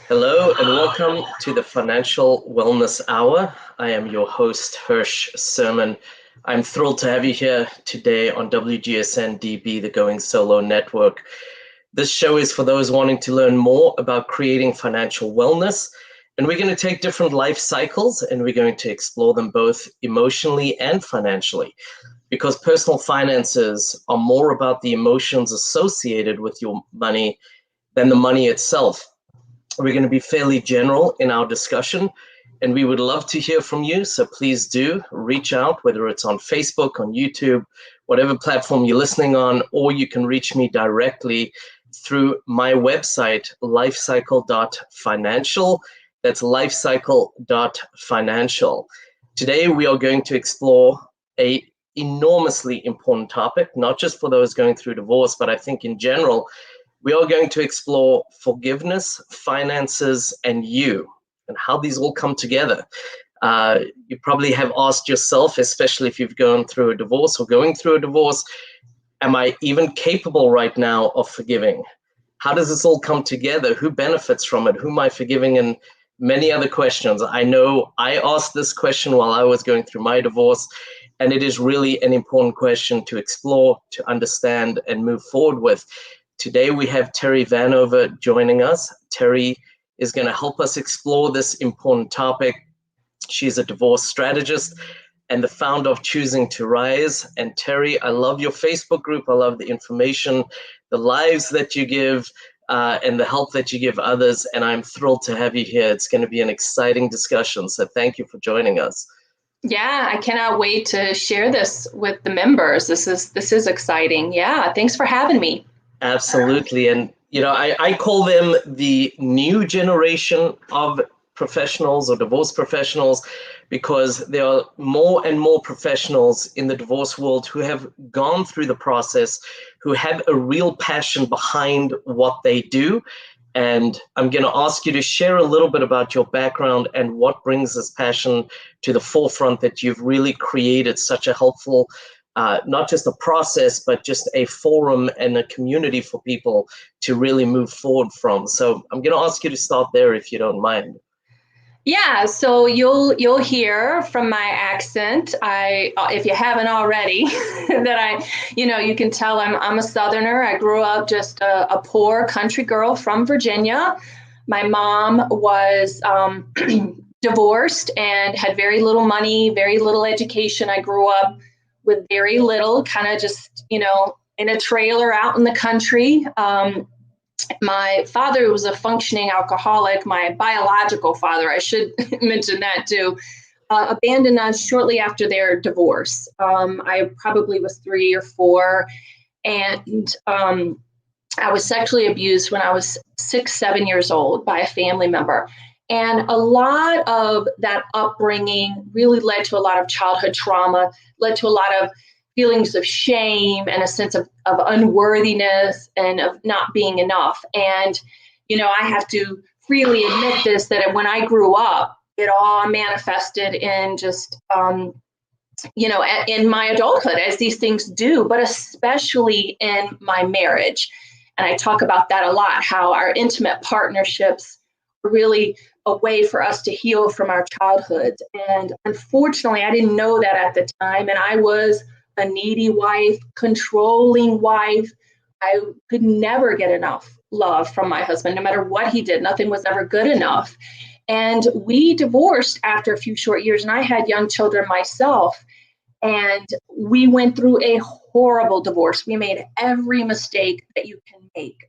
Hello and welcome to the Financial Wellness Hour. I am your host, Hirsch Serman. I'm thrilled to have you here today on WGSN-DB, the Going Solo Network. This show is for those wanting to learn more about creating financial wellness. And we're going to take different life cycles and we're going to explore them both emotionally and financially. Because personal finances are more about the emotions associated with your money than the money itself. We're going to be fairly general in our discussion, and we would love to hear from you. So please do reach out, whether it's on Facebook, on YouTube, whatever platform you're listening on, or you can reach me directly through my website, Lifecycle.Financial. That's Lifecycle.Financial. Today, we are going to explore a enormously important topic, not just for those going through divorce, but I think in general. We are going to explore forgiveness, finances, and you, and how these all come together. You probably have asked yourself, especially if you've gone through a divorce or going through a divorce, am I even capable right now of forgiving? How does this all come together? Who benefits from it? Who am I forgiving? And many other questions. I know I asked this question while I was going through my divorce, and it is really an important question to explore, to understand, and move forward with. Today we have Terrie Vanover joining us. Terrie is going to help us explore this important topic. She's a divorce strategist and the founder of Choosing to Rise. And Terrie, I love your Facebook group. I love the information, the lives that you give, and the help that you give others. And I'm thrilled to have you here. It's going to be an exciting discussion. So thank you for joining us. Yeah, I cannot wait to share this with the members. This is exciting. Yeah, thanks for having me. Absolutely. And, I call them the new generation of professionals or divorce professionals, because there are more and more professionals in the divorce world who have gone through the process, who have a real passion behind what they do. And I'm going to ask you to share a little bit about your background and what brings this passion to the forefront, that you've really created such a helpful not just a process, but just a forum and a community for people to really move forward from. So I'm going to ask you to start there if you don't mind. Yeah, so you'll hear from my accent. If you haven't already, that you can tell I'm a Southerner. I grew up just a poor country girl from Virginia. My mom was divorced and had very little money, very little education. I grew up with very little, kind of just, in a trailer out in the country. My father was a functioning alcoholic. My biological father, I should mention that too, abandoned us shortly after their divorce. I probably was 3 or 4, and I was sexually abused when I was 6, 7 years old by a family member. And a lot of that upbringing really led to a lot of childhood trauma, led to a lot of feelings of shame and a sense of unworthiness and of not being enough. And, I have to freely admit this, that when I grew up, it all manifested in just, in my adulthood, as these things do, but especially in my marriage. And I talk about that a lot, how our intimate partnerships are really a way for us to heal from our childhood. And unfortunately, I didn't know that at the time. And I was a needy wife, controlling wife. I could never get enough love from my husband, no matter what he did. Nothing was ever good enough. And we divorced after a few short years, and I had young children myself. And we went through a horrible divorce. We made every mistake that you can make.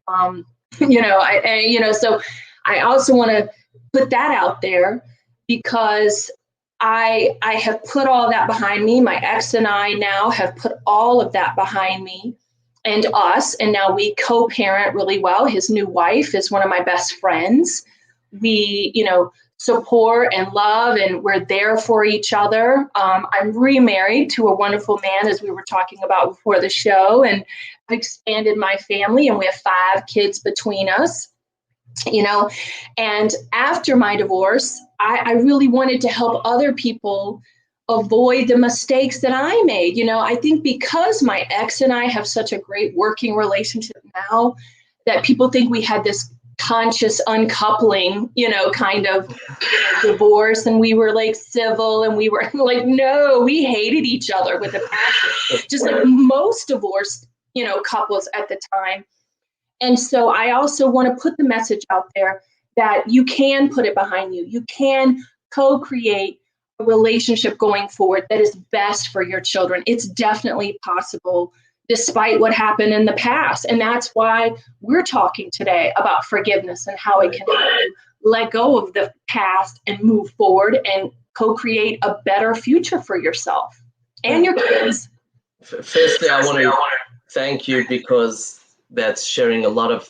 So I also want to put that out there, because I have put all that behind me. My ex and I now have put all of that behind me and us. And now we co-parent really well. His new wife is one of my best friends. We, support and love, and we're there for each other. I'm remarried to a wonderful man, as we were talking about before the show, and I've expanded my family, and we have 5 kids between us. And after my divorce, I really wanted to help other people avoid the mistakes that I made. I think because my ex and I have such a great working relationship now, that people think we had this conscious uncoupling, kind of divorce, and we were like civil, and we were like, no, we hated each other with a passion, just like most divorced, couples at the time. And so I also want to put the message out there that you can put it behind you. You can co-create a relationship going forward that is best for your children. It's definitely possible, despite what happened in the past. And that's why we're talking today about forgiveness and how it can help you let go of the past and move forward and co-create a better future for yourself and your kids. Firstly, I want to thank you, because that's sharing a lot of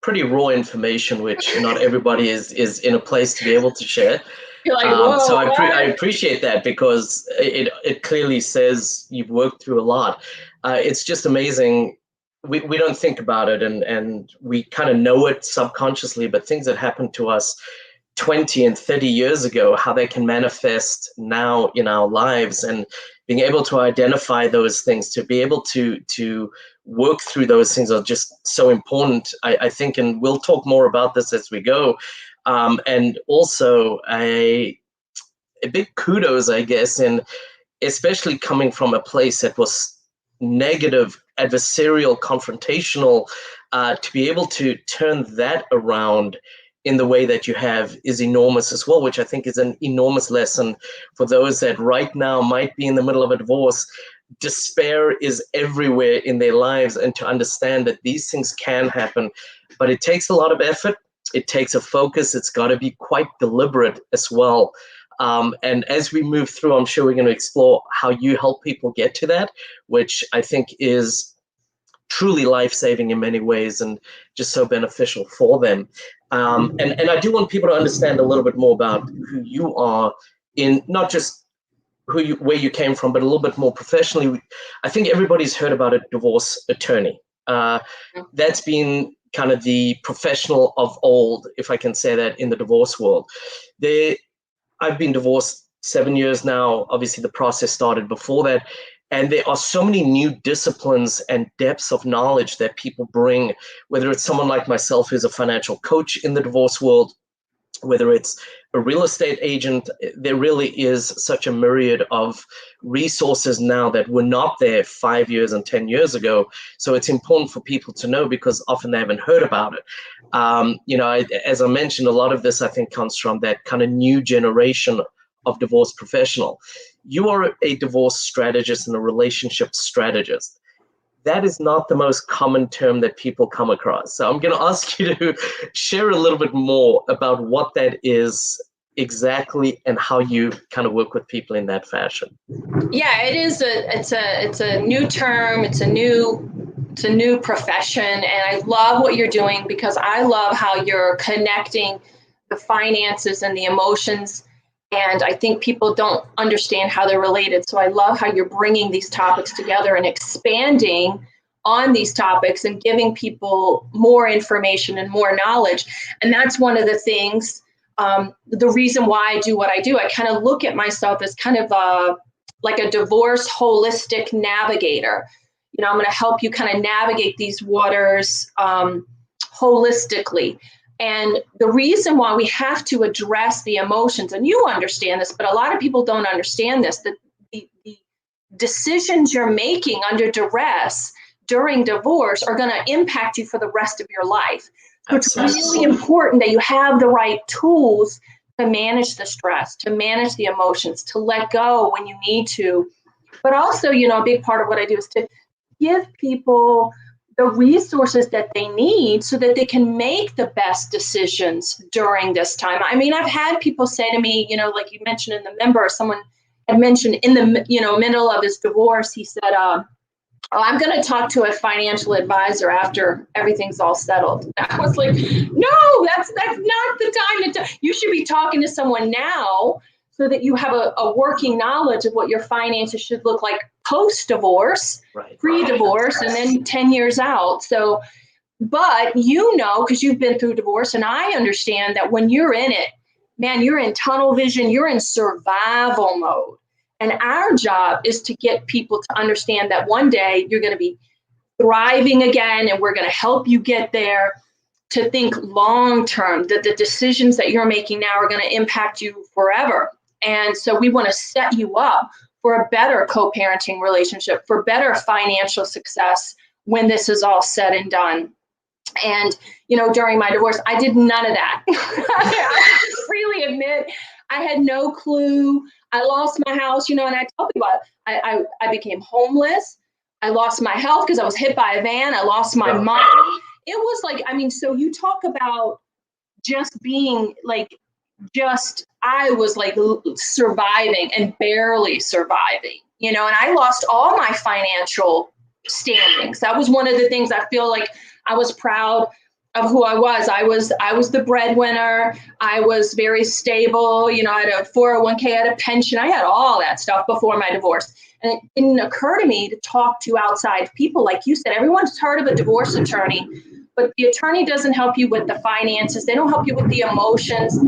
pretty raw information, which not everybody is in a place to be able to share. You're like, whoa, so I appreciate that, because it clearly says you've worked through a lot. It's just amazing. We don't think about it, and we kind of know it subconsciously, but things that happened to us 20 and 30 years ago, how they can manifest now in our lives, and being able to identify those things, to be able to work through those things are just so important, I think, and we'll talk more about this as we go. And also a big kudos, I guess, and especially coming from a place that was negative, adversarial, confrontational, to be able to turn that around in the way that you have is enormous as well, which I think is an enormous lesson for those that right now might be in the middle of a divorce. Despair is everywhere in their lives, and to understand that these things can happen, but it takes a lot of effort. It takes a focus. It's got to be quite deliberate as well. And as we move through, I'm sure we're going to explore how you help people get to that, which I think is truly life-saving in many ways and just so beneficial for them. And I do want people to understand a little bit more about who you are, in not just where you came from, but a little bit more professionally. I think everybody's heard about a divorce attorney. That's been kind of the professional of old, if I can say that, in the divorce world. I've been divorced 7 years now. Obviously, the process started before that. And there are so many new disciplines and depths of knowledge that people bring, whether it's someone like myself who's a financial coach in the divorce world, whether it's a real estate agent. There really is such a myriad of resources now that were not there 5 years and 10 years ago. So it's important for people to know, because often they haven't heard about it. As I mentioned, a lot of this, I think, comes from that kind of new generation of divorce professional. You are a divorce strategist and a relationship strategist. That is not the most common term that people come across. So I'm going to ask you to share a little bit more about what that is exactly and how you kind of work with people in that fashion. Yeah, it is it's a new term. It's a new profession, and I love what you're doing, because I love how you're connecting the finances and the emotions. And I think people don't understand how they're related. So I love how you're bringing these topics together and expanding on these topics and giving people more information and more knowledge. And that's one of the things, the reason why I do what I do. I kind of look at myself as kind of like a divorce holistic navigator. I'm going to help you kind of navigate these waters holistically. And the reason why we have to address the emotions, and you understand this, but a lot of people don't understand this, that the decisions you're making under duress during divorce are going to impact you for the rest of your life. So it's really important that you have the right tools to manage the stress, to manage the emotions, to let go when you need to. But also, a big part of what I do is to give people the resources that they need so that they can make the best decisions during this time. I mean, I've had people say to me, like you mentioned in the member, someone had mentioned in the middle of his divorce, he said, I'm going to talk to a financial advisor after everything's all settled. I was like, no, that's not the time to you should be talking to someone now, so that you have a working knowledge of what your finances should look like post-divorce, right, pre-divorce, and then 10 years out. So, but because you've been through divorce, and I understand that when you're in it, man, you're in tunnel vision, you're in survival mode. And our job is to get people to understand that one day you're going to be thriving again, and we're going to help you get there. to think long term, that the decisions that you're making now are going to impact you forever. And so we want to set you up for a better co-parenting relationship, for better financial success when this is all said and done. And, during my divorce, I did none of that. I freely admit I had no clue. I lost my house, and I tell people I became homeless. I lost my health because I was hit by a van. I lost my money. It was like, so you talk about just being like, I was like surviving and barely surviving, and I lost all my financial standings. That was one of the things I feel like I was proud of who I was. I was the breadwinner. I was very stable. I had a 401k, I had a pension. I had all that stuff before my divorce. And it didn't occur to me to talk to outside people. Like you said, everyone's heard of a divorce attorney, but the attorney doesn't help you with the finances. They don't help you with the emotions.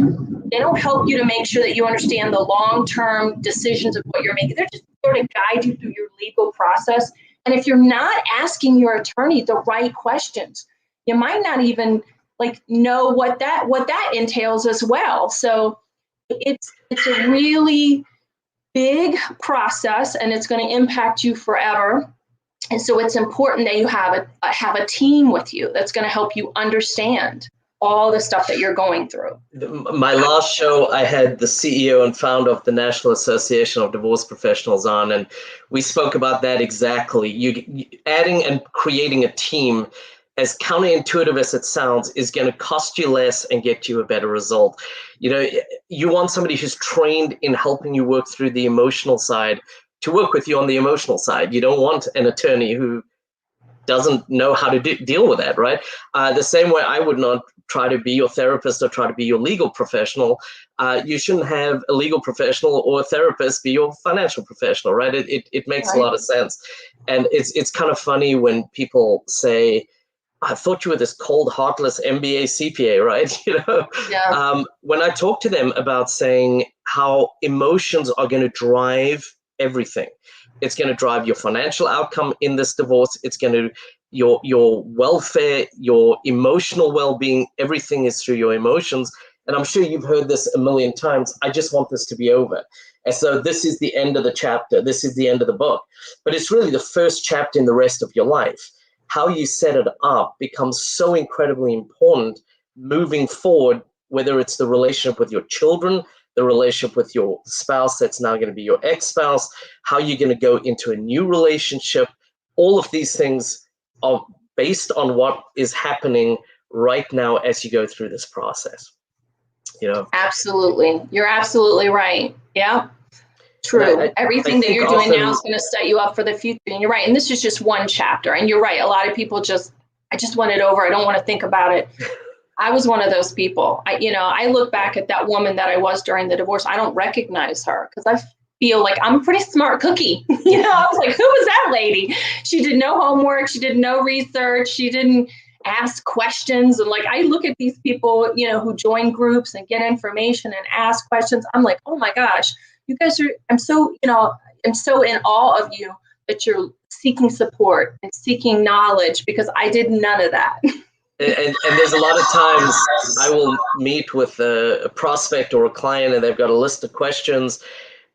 They don't help you to make sure that you understand the long-term decisions of what you're making. They're just there to guide you through your legal process. And if you're not asking your attorney the right questions, you might not even know what that entails as well. So it's a really big process, and it's going to impact you forever. And so it's important that you have a team with you that's going to help you understand all the stuff that you're going through. My last show, I had the CEO and founder of the National Association of Divorce Professionals on, and we spoke about that exactly. You adding and creating a team, as counterintuitive as it sounds, is going to cost you less and get you a better result. You want somebody who's trained in helping you work through the emotional side to work with you on the emotional side. You don't want an attorney who doesn't know how to deal with that, right? The same way I would not try to be your therapist or try to be your legal professional. You shouldn't have a legal professional or a therapist be your financial professional, right? It makes a lot of sense. And it's kind of funny when people say, I thought you were this cold, heartless MBA CPA, right? When I talk to them about saying how emotions are going to drive everything, it's going to drive your financial outcome in this divorce. It's going to your welfare, your emotional well-being. Everything is through your emotions. And I'm sure you've heard this a million times. I just want this to be over. And so this is the end of the chapter. This is the end of the book. But it's really the first chapter in the rest of your life. How you set it up becomes so incredibly important moving forward, whether it's the relationship with your children, the relationship with your spouse that's now going to be your ex-spouse, how you're going to go into a new relationship. All of these things are based on what is happening right now as you go through this process. Absolutely. You're absolutely right. Yeah. True. Everything that you're doing now is going to set you up for the future. And you're right. And this is just one chapter. And you're right. A lot of people I just want it over. I don't want to think about it. I was one of those people. I look back at that woman that I was during the divorce. I don't recognize her because I feel like I'm a pretty smart cookie. I was like, who was that lady? She did no homework. She did no research. She didn't ask questions. And I look at these people, who join groups and get information and ask questions. I'm like, oh my gosh, you guys I'm so in awe of you that you're seeking support and seeking knowledge, because I did none of that. And there's a lot of times I will meet with a prospect or a client and they've got a list of questions,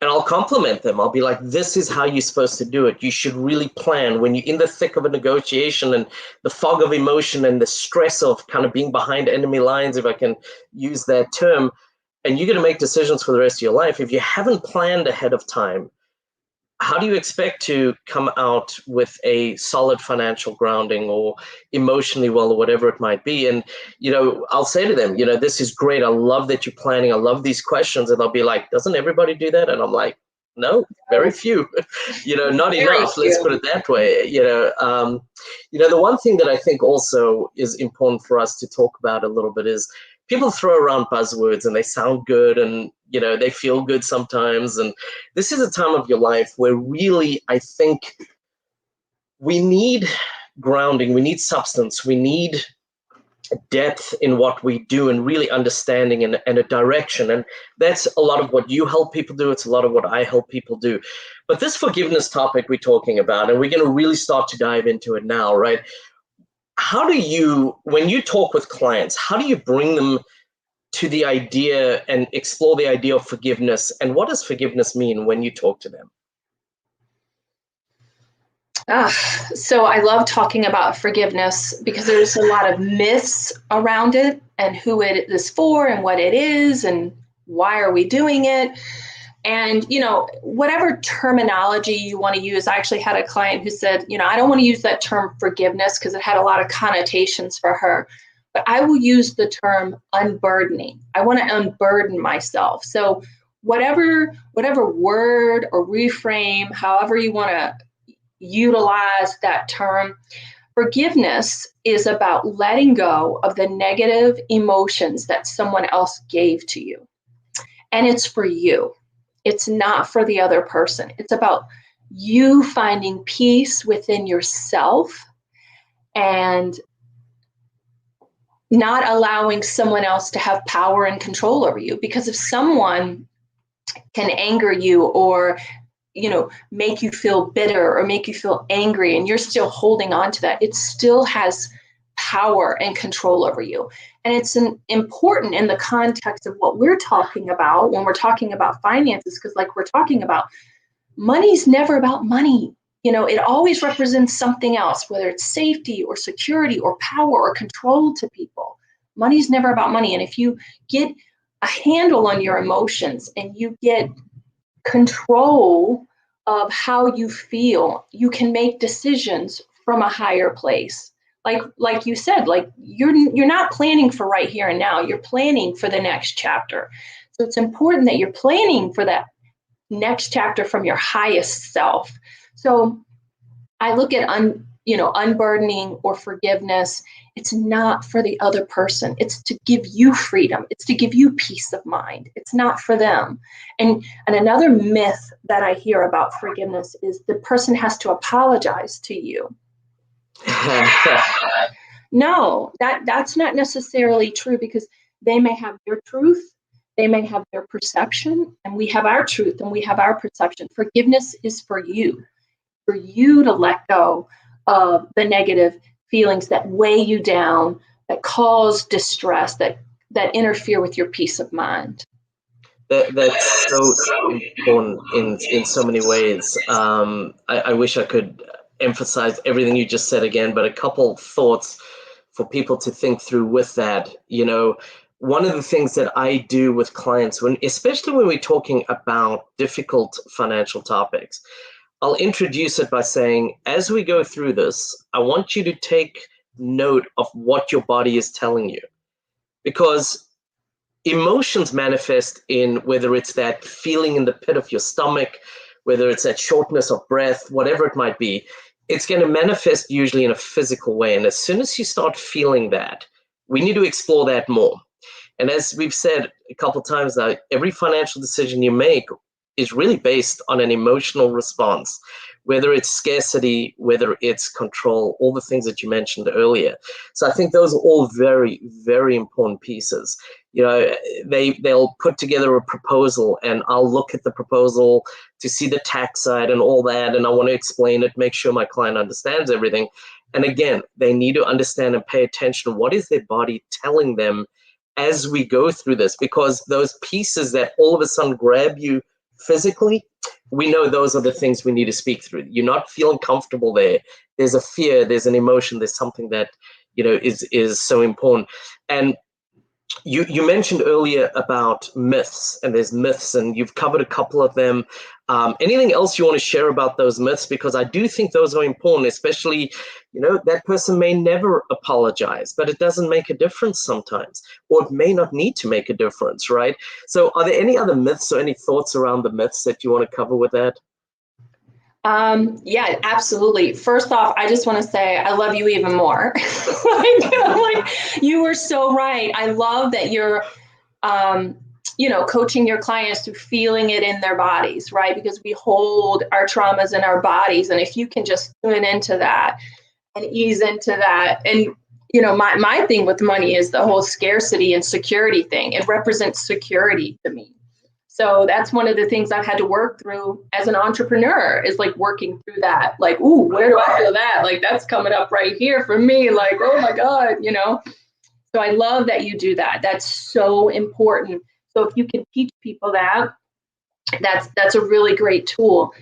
and I'll compliment them. I'll be like, this is how you're supposed to do it. You should really plan when you're in the thick of a negotiation and the fog of emotion and the stress of kind of being behind enemy lines, if I can use that term, and you're going to make decisions for the rest of your life. If you haven't planned ahead of time, how do you expect to come out with a solid financial grounding or emotionally well or whatever it might be? And, I'll say to them, this is great. I love that you're planning. I love these questions. And they'll be like, doesn't everybody do that? And I'm like, no, very few, not enough. Let's put it that way. The one thing that I think also is important for us to talk about a little bit is people throw around buzzwords and they sound good and, they feel good sometimes. And this is a time of your life where really, I think we need grounding, we need substance, we need depth in what we do and really understanding and a direction. And that's a lot of what you help people do. It's a lot of what I help people do. But this forgiveness topic we're talking about, and we're going to really start to dive into it now, right? how do you, when you talk with clients, how do you bring them to the idea and explore the idea of forgiveness? And what does forgiveness mean when you talk to them? So I love talking about forgiveness because there's a lot of myths around it and who it is for and what it is and why are we doing it. And, whatever terminology you want to use, I actually had a client who said, I don't want to use that term forgiveness because it had a lot of connotations for her, but I will use the term unburdening. I want to unburden myself. So whatever word or reframe, however you want to utilize that term, forgiveness is about letting go of the negative emotions that someone else gave to you. And it's for you. It's not for the other person. It's about you finding peace within yourself and not allowing someone else to have power and control over you. Because if someone can anger you or make you feel bitter or make you feel angry and you're still holding on to that, it still has power and control over you. And it's important in the context of what we're talking about when we're talking about finances, because like we're talking about, money's never about money. It always represents something else, whether it's safety or security or power or control to people. Money's never about money. And if you get a handle on your emotions and you get control of how you feel, you can make decisions from a higher place. Like you said, like you're not planning for right here and now, you're planning for the next chapter. So it's important that you're planning for that next chapter from your highest self. So I look at unburdening or forgiveness. It's not for the other person. It's to give you freedom. It's to give you peace of mind. It's not for them. And another myth that I hear about forgiveness is the person has to apologize to you. No, that's not necessarily true, because they may have their truth, they may have their perception, and we have our truth and we have our perception. Forgiveness is for you to let go of the negative feelings that weigh you down, that cause distress, that interfere with your peace of mind. That's so important in so many ways. I wish I could emphasize everything you just said again, but a couple thoughts for people to think through with that. One of the things that I do with clients, especially when we're talking about difficult financial topics, I'll introduce it by saying, as we go through this, I want you to take note of what your body is telling you, because emotions manifest in whether it's that feeling in the pit of your stomach, whether it's that shortness of breath, whatever it might be, it's going to manifest usually in a physical way. And as soon as you start feeling that, we need to explore that more. And as we've said a couple of times now, every financial decision you make is really based on an emotional response, whether it's scarcity, whether it's control, all the things that you mentioned earlier. So I think those are all very, very important pieces. They'll put together a proposal, and I'll look at the proposal to see the tax side and all that, and I want to explain it, make sure my client understands everything. And again, they need to understand and pay attention to what is their body telling them as we go through this, because those pieces that all of a sudden grab you physically, we know those are the things we need to speak through. You're not feeling comfortable there. There's a fear, there's an emotion, there's something that is so important. And you mentioned earlier about myths, and there's myths, and you've covered a couple of them. Anything else you want to share about those myths? Because I do think those are important, especially, that person may never apologize, but it doesn't make a difference sometimes, or it may not need to make a difference, right? So are there any other myths or any thoughts around the myths that you want to cover with that? Yeah, absolutely. First off, I just want to say I love you even more. You were so right. I love that you're, coaching your clients through feeling it in their bodies, right? Because we hold our traumas in our bodies. And if you can just tune into that and ease into that. And, my thing with money is the whole scarcity and security thing. It represents security to me. So that's one of the things I've had to work through as an entrepreneur, is like working through that. Like, ooh, where do I feel that? Like, that's coming up right here for me. Like, oh my God, you know? So I love that you do that. That's so important. So if you can teach people that, that's a really great tool.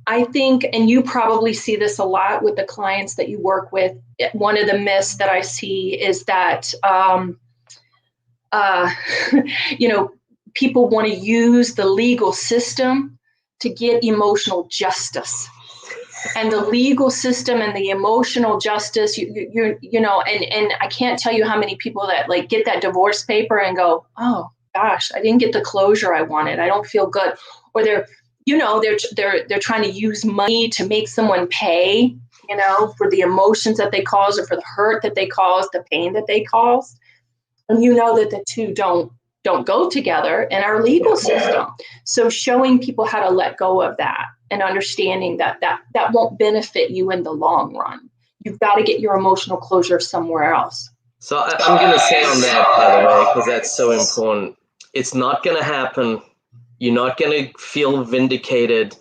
I think, and you probably see this a lot with the clients that you work with, one of the myths that I see is that, you know, people want to use the legal system to get emotional justice. And the legal system and the emotional justice, you know, and I can't tell you how many people that like get that divorce paper and go, oh gosh, I didn't get the closure I wanted. I don't feel good. Or they're trying to use money to make someone pay, you know, for the emotions that they cause, or for the hurt that they cause, the pain that they caused. And you know that the two don't go together in our legal system. So showing people how to let go of that and understanding that won't benefit you in the long run. You've got to get your emotional closure somewhere else. So I'm going to say on that, by the way, because that's so important. It's not going to happen. You're not going to feel vindicated.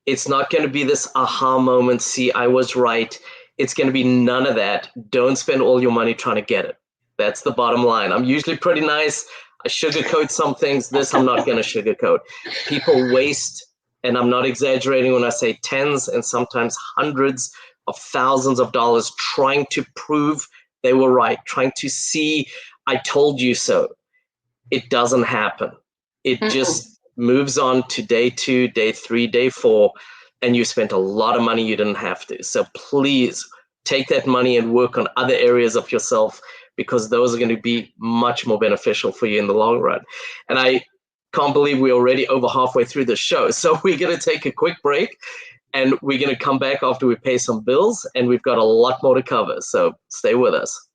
It's not going to be this aha moment. See, I was right. It's going to be none of that. Don't spend all your money trying to get it. That's the bottom line. I'm usually pretty nice. I sugarcoat some things. This I'm not going to sugarcoat. People waste, and I'm not exaggerating when I say tens and sometimes hundreds of thousands of dollars trying to prove they were right, trying to see, I told you so. It doesn't happen. It just moves on to day 2, day 3, day 4, and you spent a lot of money you didn't have to. So please take that money and work on other areas of yourself, because those are going to be much more beneficial for you in the long run. And I can't believe we're already over halfway through the show. So we're going to take a quick break, and we're going to come back after we pay some bills, and we've got a lot more to cover. So stay with us.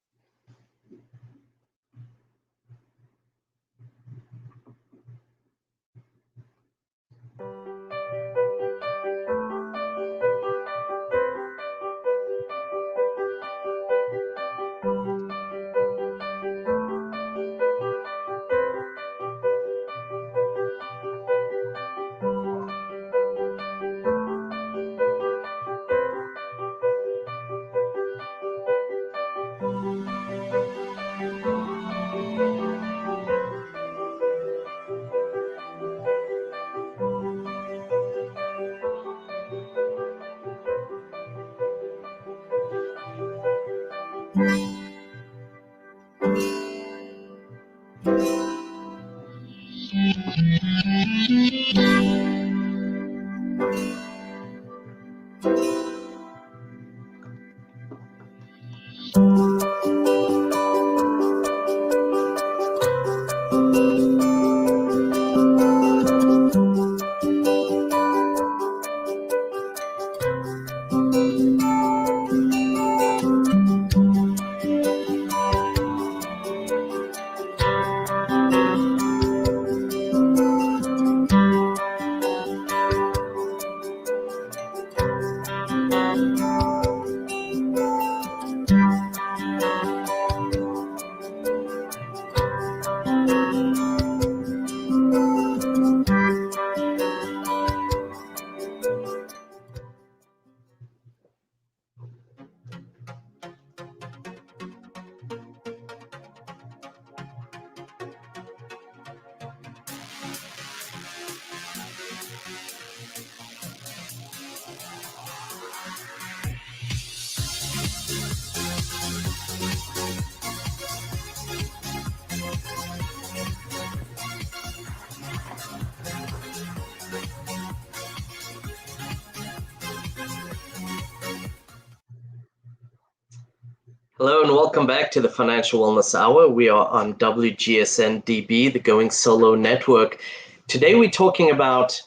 Hello and welcome back to the Financial Wellness Hour. We are on WGSN-DB, the Going Solo Network. Today we're talking about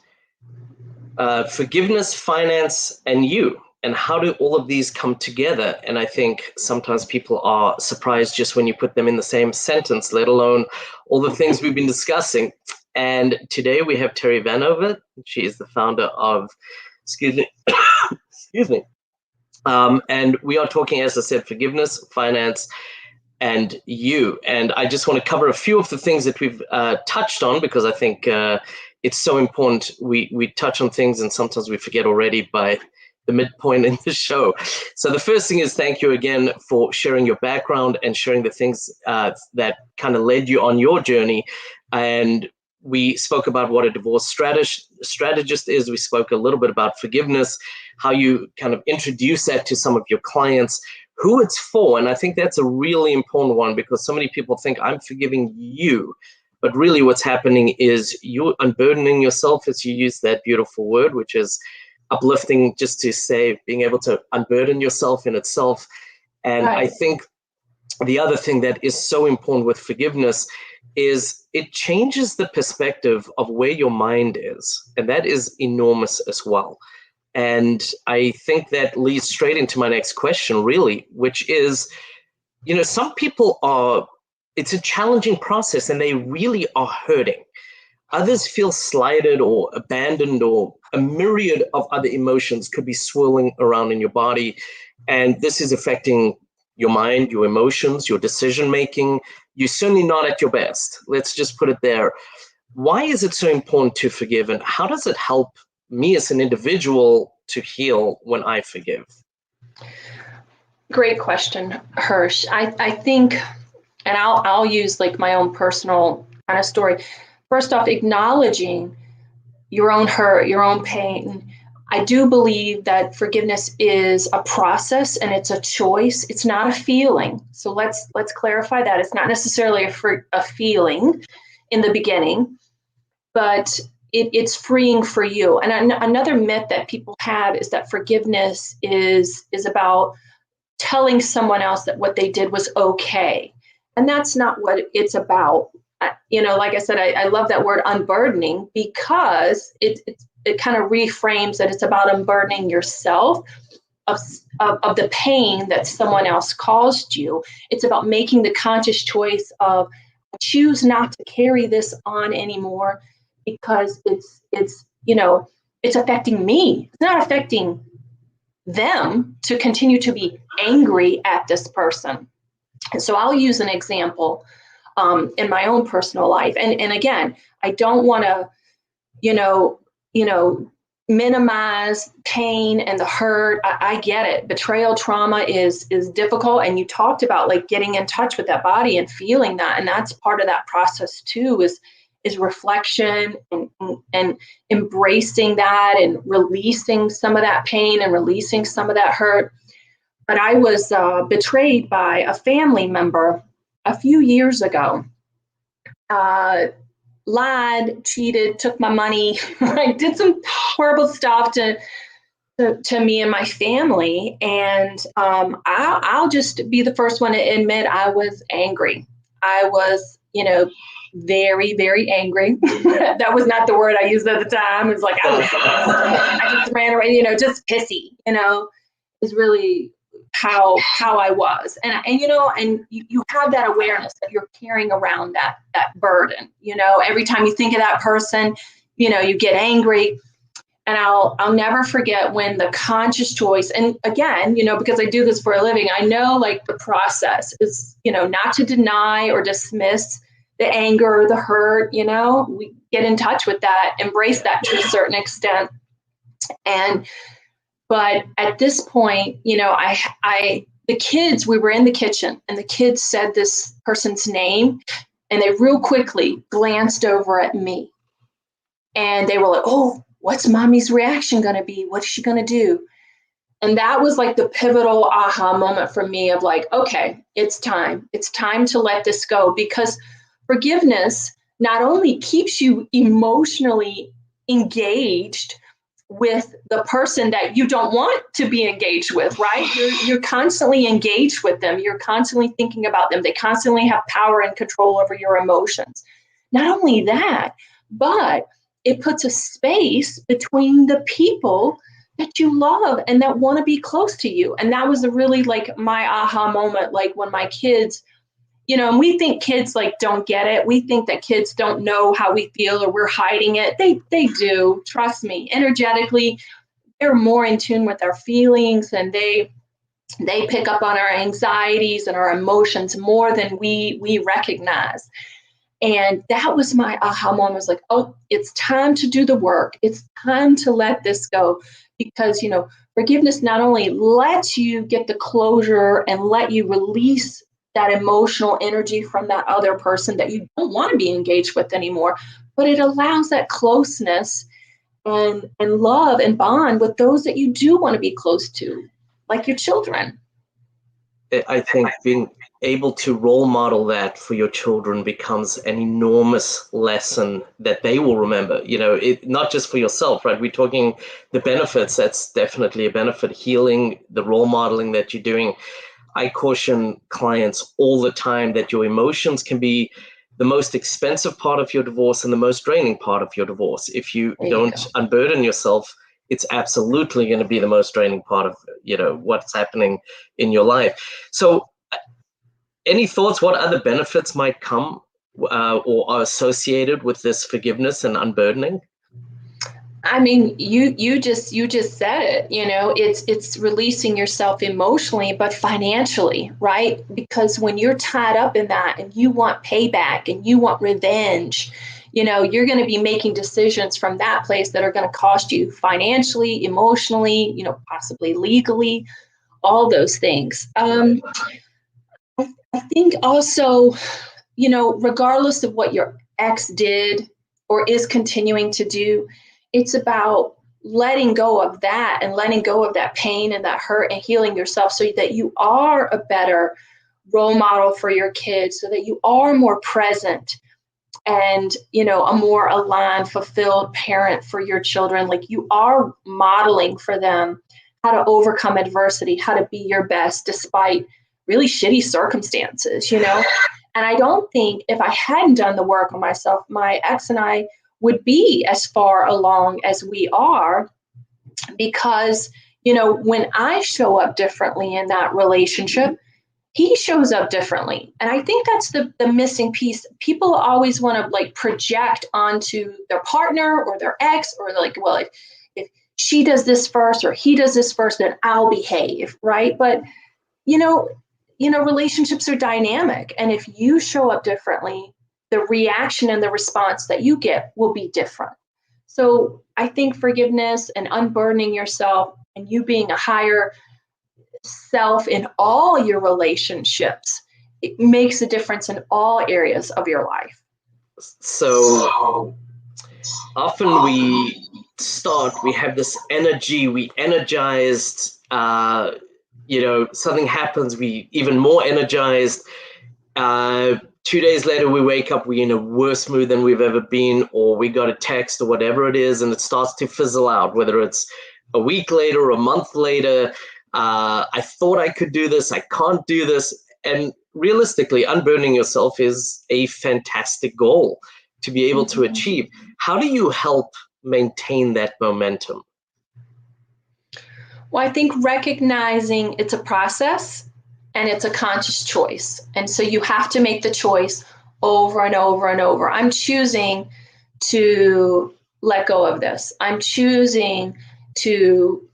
forgiveness, finance, and you, and how do all of these come together. And I think sometimes people are surprised just when you put them in the same sentence, let alone all the things we've been discussing. And today we have Terrie Vanover. She is the founder of, excuse me, and we are talking, as I said, forgiveness, finance, and you. And I just want to cover a few of the things that we've touched on, because I think it's so important. We touch on things and sometimes we forget already by the midpoint in the show. So the first thing is thank you again for sharing your background and sharing the things that kind of led you on your journey. And we spoke about what a divorce strategist is. We spoke a little bit about forgiveness, how you kind of introduce that to some of your clients, who it's for. And I think that's a really important one, because so many people think I'm forgiving you, but really what's happening is you're unburdening yourself, as you use that beautiful word, which is uplifting, just to say, being able to unburden yourself in itself. And Right. I think the other thing that is so important with forgiveness is it changes the perspective of where your mind is. And that is enormous as well. And I think that leads straight into my next question, really, which is, some people it's a challenging process and they really are hurting. Others feel slighted or abandoned, or a myriad of other emotions could be swirling around in your body. And this is affecting your mind, your emotions, your decision-making. You're certainly not at your best. Let's just put it there. Why is it so important to forgive? And how does it help me as an individual to heal when I forgive? Great question, Hirsch. I think, and I'll use like my own personal kind of story. First off, acknowledging your own hurt, your own pain. I do believe that forgiveness is a process and it's a choice. It's not a feeling. So let's clarify that. It's not necessarily a feeling in the beginning, but it's freeing for you. And another myth that people have is that forgiveness is about telling someone else that what they did was okay. And that's not what it's about. Like I said, I love that word unburdening, because it kind of reframes that it's about unburdening yourself of the pain that someone else caused you. It's about making the conscious choice of choose not to carry this on anymore, because it's affecting me. It's not affecting them to continue to be angry at this person. And so I'll use an example in my own personal life. And again, I don't want to, minimize pain and the hurt. I get it. Betrayal trauma is difficult. And you talked about like getting in touch with that body and feeling that. And that's part of that process too, is reflection and embracing that and releasing some of that pain and releasing some of that hurt. But I was betrayed by a family member a few years ago. Lied, cheated, took my money, did some horrible stuff to me and my family. And I'll just be the first one to admit I was angry. I was, very, very angry. That was not the word I used at the time. It was like, I just ran away, just pissy, is really how I was. And you have that awareness that you're carrying around that burden, every time you think of that person, you get angry. And I'll never forget when the conscious choice, and again, because I do this for a living, I know like the process is, not to deny or dismiss the anger or the hurt, we get in touch with that, embrace that to a certain extent. But at this point, the kids, we were in the kitchen and the kids said this person's name and they real quickly glanced over at me and they were like, oh, what's mommy's reaction going to be? What's she going to do? And that was like the pivotal aha moment for me of like, okay, it's time. It's time to let this go, because forgiveness not only keeps you emotionally engaged with the person that you don't want to be engaged with, right? You're constantly engaged with them. You're constantly thinking about them. They constantly have power and control over your emotions. Not only that, but it puts a space between the people that you love and that want to be close to you. And that was really like my aha moment, like when my kids, and we think kids like don't get it. We think that kids don't know how we feel or we're hiding it. They do. Trust me. Energetically, they're more in tune with our feelings, and they pick up on our anxieties and our emotions more than we recognize. And that was my aha moment. I was like, oh, it's time to do the work. It's time to let this go. Because, forgiveness not only lets you get the closure and let you release that emotional energy from that other person that you don't want to be engaged with anymore, but it allows that closeness and love and bond with those that you do want to be close to, like your children. I think being able to role model that for your children becomes an enormous lesson that they will remember, not just for yourself, right? We're talking the benefits. That's definitely a benefit. Healing, the role modeling that you're doing. I caution clients all the time that your emotions can be the most expensive part of your divorce and the most draining part of your divorce. If you don't unburden yourself, it's absolutely going to be the most draining part of what's happening in your life. So any thoughts what other benefits might come or are associated with this forgiveness and unburdening? I mean, you just said it, it's releasing yourself emotionally, but financially, right? Because when you're tied up in that and you want payback and you want revenge, you're going to be making decisions from that place that are going to cost you financially, emotionally, possibly legally, all those things. I think also, regardless of what your ex did or is continuing to do, it's about letting go of that and letting go of that pain and that hurt and healing yourself so that you are a better role model for your kids, so that you are more present and, a more aligned, fulfilled parent for your children. Like you are modeling for them how to overcome adversity, how to be your best despite really shitty circumstances, And I don't think if I hadn't done the work on myself, my ex and I would be as far along as we are, because, when I show up differently in that relationship, he shows up differently. And I think that's the missing piece. People always want to like project onto their partner or their ex, or like, well, if she does this first or he does this first, then I'll behave, right? But, relationships are dynamic. And if you show up differently, the reaction and the response that you get will be different. So I think forgiveness and unburdening yourself and you being a higher self in all your relationships, it makes a difference in all areas of your life. So often we have this energy, we energized, something happens, we even more energized. 2 days later, we wake up, we're in a worse mood than we've ever been, or we got a text or whatever it is, and it starts to fizzle out, whether it's a week later or a month later. I thought I could do this, I can't do this. And realistically, unburdening yourself is a fantastic goal to be able to achieve. How do you help maintain that momentum? Well, I think recognizing it's a process and it's a conscious choice. And so you have to make the choice over and over and over. I'm choosing to let go of this. I'm choosing to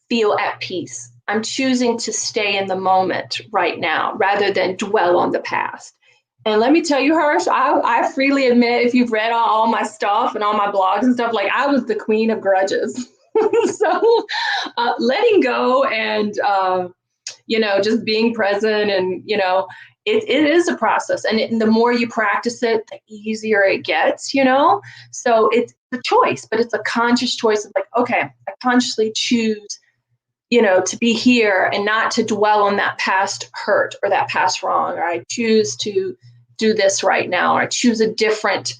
feel at peace. I'm choosing to stay in the moment right now rather than dwell on the past. And let me tell you, Hirsch, I freely admit, if you've read all my stuff and all my blogs and stuff, like I was the queen of grudges. So letting go and, just being present and, it is a process. And the more you practice it, the easier it gets, So it's a choice, but it's a conscious choice of like, okay, I consciously choose, to be here and not to dwell on that past hurt or that past wrong, or I choose to do this right now, or I choose different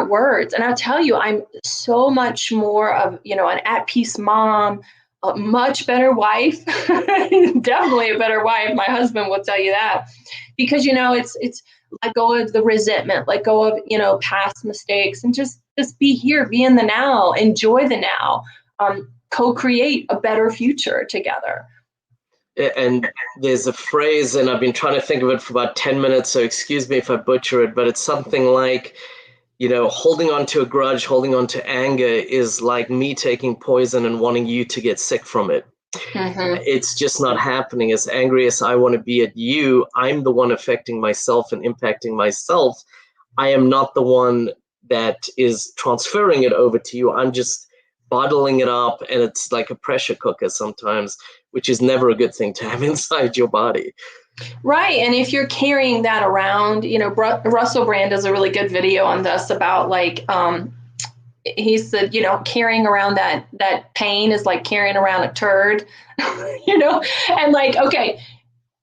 words. And I'll tell you, I'm so much more of, an at-peace mom, a much better wife, definitely a better wife. My husband will tell you that, because, it's let go of the resentment, let go of, past mistakes, and just be here, be in the now, enjoy the now, co-create a better future together. And there's a phrase, and I've been trying to think of it for about 10 minutes, so excuse me if I butcher it, but it's something like, holding on to a grudge, holding on to anger is like me taking poison and wanting you to get sick from it. Mm-hmm. It's just not happening. As angry as I want to be at you, I'm the one affecting myself and impacting myself. I am not the one that is transferring it over to you. I'm just bottling it up, and it's like a pressure cooker sometimes, which is never a good thing to have inside your body. Right. And if you're carrying that around, Russell Brand does a really good video on this about he said, carrying around that pain is like carrying around a turd, and okay,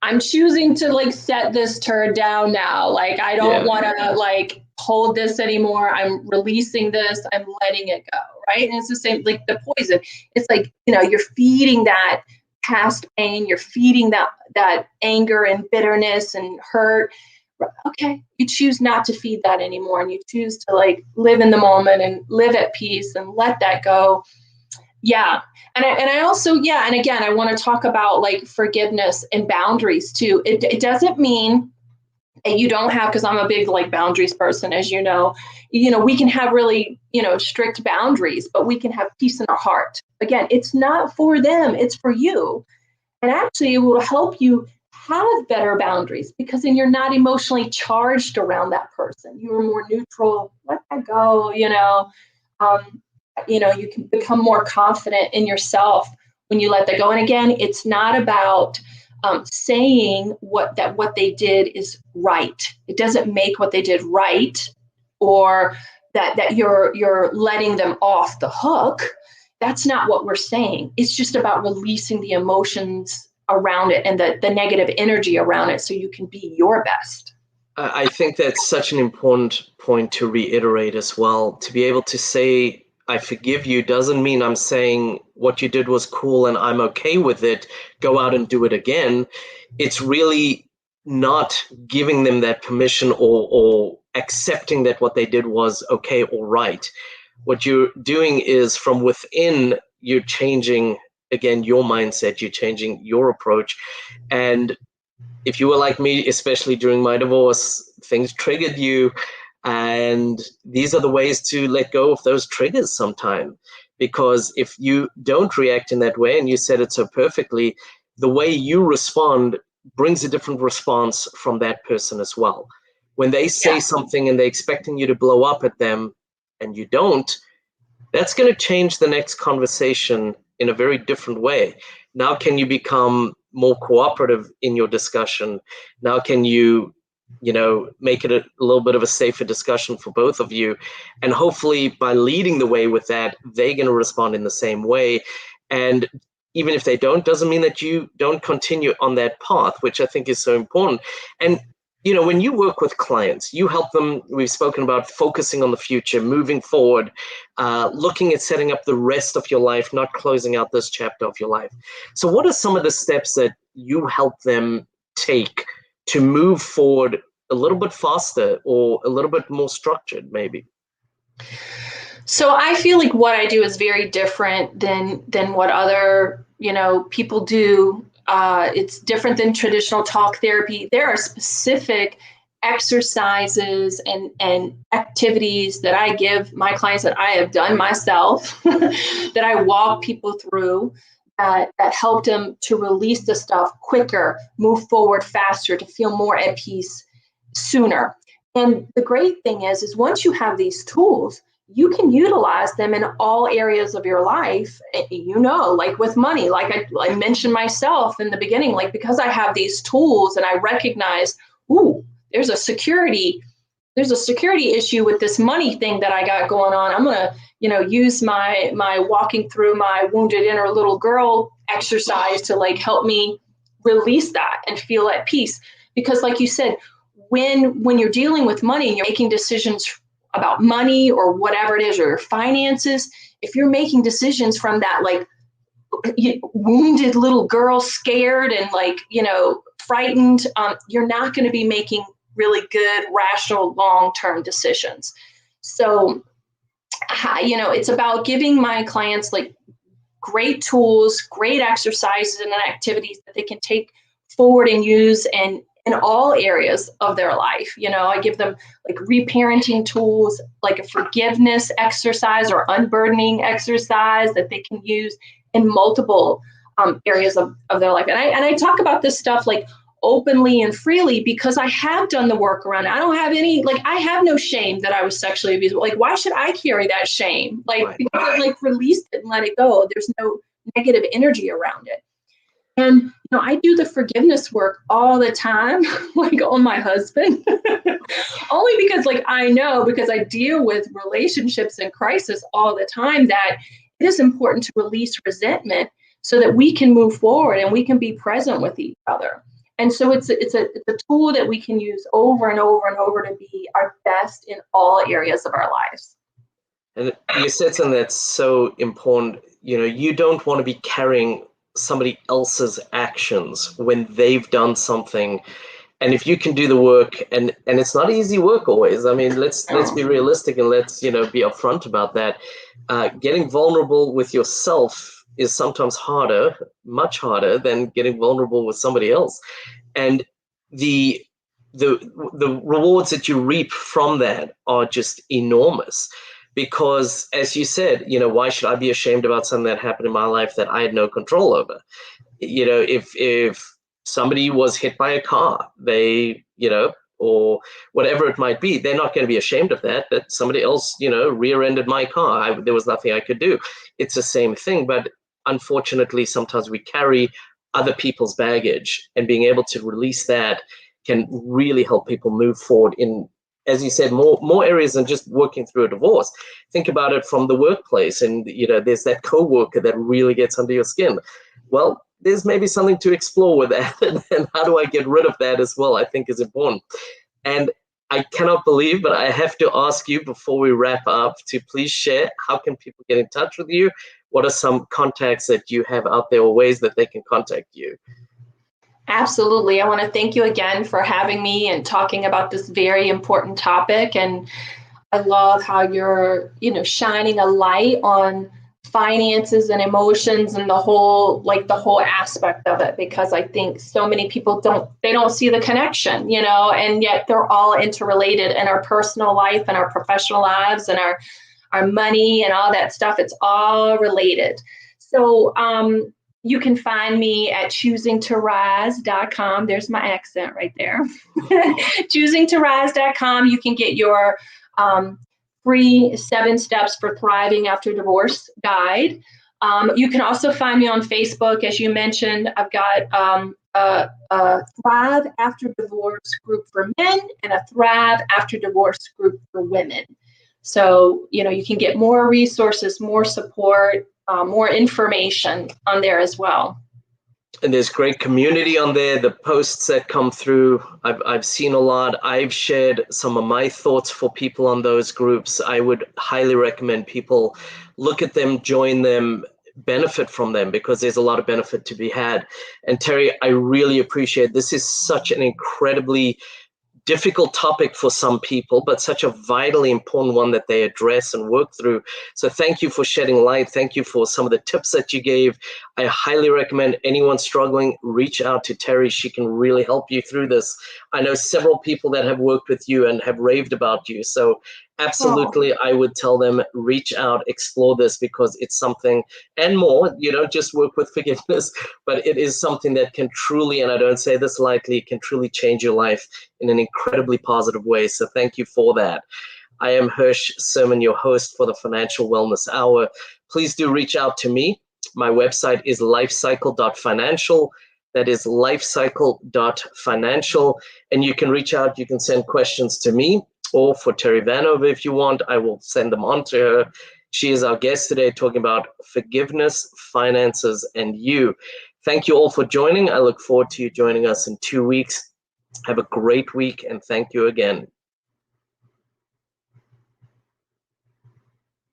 I'm choosing to set this turd down now. Like, I don't want to hold this anymore. I'm releasing this. I'm letting it go. Right. And it's the same, like the poison. It's you're feeding that past pain. You're feeding that anger and bitterness and hurt. Okay, you choose not to feed that anymore, and you choose to live in the moment and live at peace and let that go. Yeah. And I also, and again, I want to talk about forgiveness and boundaries too. It doesn't mean that you don't have, because I'm a big boundaries person, as we can have really, strict boundaries, but we can have peace in our heart. Again, it's not for them, it's for you. And actually it will help you have better boundaries, because then you're not emotionally charged around that person. You're more neutral, let that go, you can become more confident in yourself when you let that go. And again, it's not about saying what they did is right. It doesn't make what they did right, or that you're letting them off the hook. That's not what we're saying. It's just about releasing the emotions around it and the negative energy around it, so you can be your best. I think that's such an important point to reiterate as well. To be able to say, I forgive you, doesn't mean I'm saying what you did was cool and I'm okay with it, go out and do it again. It's really not giving them that permission or accepting that what they did was okay or right. What you're doing is, from within, you're changing, again, your mindset, you're changing your approach. And if you were like me, especially during my divorce, things triggered you. And these are the ways to let go of those triggers sometime. Because if you don't react in that way, and you said it so perfectly, the way you respond brings a different response from that person as well. When they say something and they're expecting you to blow up at them and you don't, that's going to change the next conversation in a very different way. Now, can you become more cooperative in your discussion? Now, can you, make it a little bit of a safer discussion for both of you? And hopefully by leading the way with that, they're going to respond in the same way. And even if they don't, doesn't mean that you don't continue on that path, which I think is so important. And when you work with clients, you help them, we've spoken about focusing on the future, moving forward, looking at setting up the rest of your life, not closing out this chapter of your life. So what are some of the steps that you help them take to move forward a little bit faster or a little bit more structured, maybe? So I feel like what I do is very different than what other, people do. It's different than traditional talk therapy. There are specific exercises and activities that I give my clients that I have done myself, that I walk people through, that help them to release the stuff quicker, move forward faster, to feel more at peace sooner. And the great thing is once you have these tools, you can utilize them in all areas of your life, like with money, like I mentioned myself in the beginning, because I have these tools and I recognize, there's a security issue with this money thing that I got going on. I'm going to, use my walking through my wounded inner little girl exercise to help me release that and feel at peace. Because like you said, when you're dealing with money and you're making decisions about money or whatever it is, or your finances, if you're making decisions from that wounded little girl, scared and frightened, you're not going to be making really good, rational, long-term decisions. So, it's about giving my clients great tools, great exercises and activities that they can take forward and use in all areas of their life. I give them reparenting tools, like a forgiveness exercise or unburdening exercise that they can use in multiple areas of their life. And I talk about this stuff like openly and freely because I have done the work around it. I don't have any, like, I have no shame that I was sexually abused. Like, why should I carry that shame? Like, Right. because I like released it and let it go. There's no negative energy around it. And, I do the forgiveness work all the time, like on my husband, only because I know, because I deal with relationships in crisis all the time, that it is important to release resentment so that we can move forward and we can be present with each other. And so it's a tool that we can use over and over and over to be our best in all areas of our lives. And you said something that's so important. You don't want to be carrying somebody else's actions when they've done something. And if you can do the work, and it's not easy work always. I mean, let's be realistic and let's be upfront about that. Getting vulnerable with yourself is sometimes harder, much harder than getting vulnerable with somebody else. And the rewards that you reap from that are just enormous. Because, as you said, why should I be ashamed about something that happened in my life that I had no control over? If somebody was hit by a car, or whatever it might be, they're not going to be ashamed of that somebody else, rear-ended my car. There was nothing I could do. It's the same thing, but unfortunately, sometimes we carry other people's baggage, and being able to release that can really help people move forward in, as you said, more areas than just working through a divorce. Think about it from the workplace, and there's that coworker that really gets under your skin. Well, there's maybe something to explore with that, and how do I get rid of that as well, I think is important. And I cannot believe, but I have to ask you before we wrap up to please share, how can people get in touch with you? What are some contacts that you have out there, or ways that they can contact you? Absolutely. I want to thank you again for having me and talking about this very important topic. And I love how you're, shining a light on finances and emotions and the whole aspect of it, because I think so many people don't see the connection, and yet they're all interrelated in our personal life and our professional lives and our money and all that stuff. It's all related. So, you can find me at choosingtorise.com. There's my accent right there. choosingtorise.com. You can get your free 7 steps for thriving after divorce guide. You can also find me on Facebook. As you mentioned, I've got a Thrive After Divorce group for men and a Thrive After Divorce group for women. So, you can get more resources, more support, more information on there as well. And there's great community on there. The posts that come through, I've seen a lot. I've shared some of my thoughts for people on those groups. I would highly recommend people look at them, join them, benefit from them, because there's a lot of benefit to be had. And Terrie, I really appreciate this. Is such an incredibly difficult topic for some people, but such a vitally important one that they address and work through. So thank you for shedding light. Thank you for some of the tips that you gave. I highly recommend anyone struggling, reach out to Terrie. She can really help you through this. I know several people that have worked with you and have raved about you. So absolutely, I would tell them, reach out, explore this, because it's something and more. You don't just work with forgiveness, but it is something that can truly, and I don't say this lightly, can truly change your life in an incredibly positive way. So thank you for that. I am Hirsch Serman, your host for the Financial Wellness Hour. Please do reach out to me. My website is Lifecycle.Financial. That is Lifecycle.Financial. And you can reach out, you can send questions to me, or for Terrie Vanover if you want. I will send them on to her. She is our guest today, talking about forgiveness, finances, and you. Thank you all for joining. I look forward to you joining us in 2 weeks. Have a great week, and thank you again.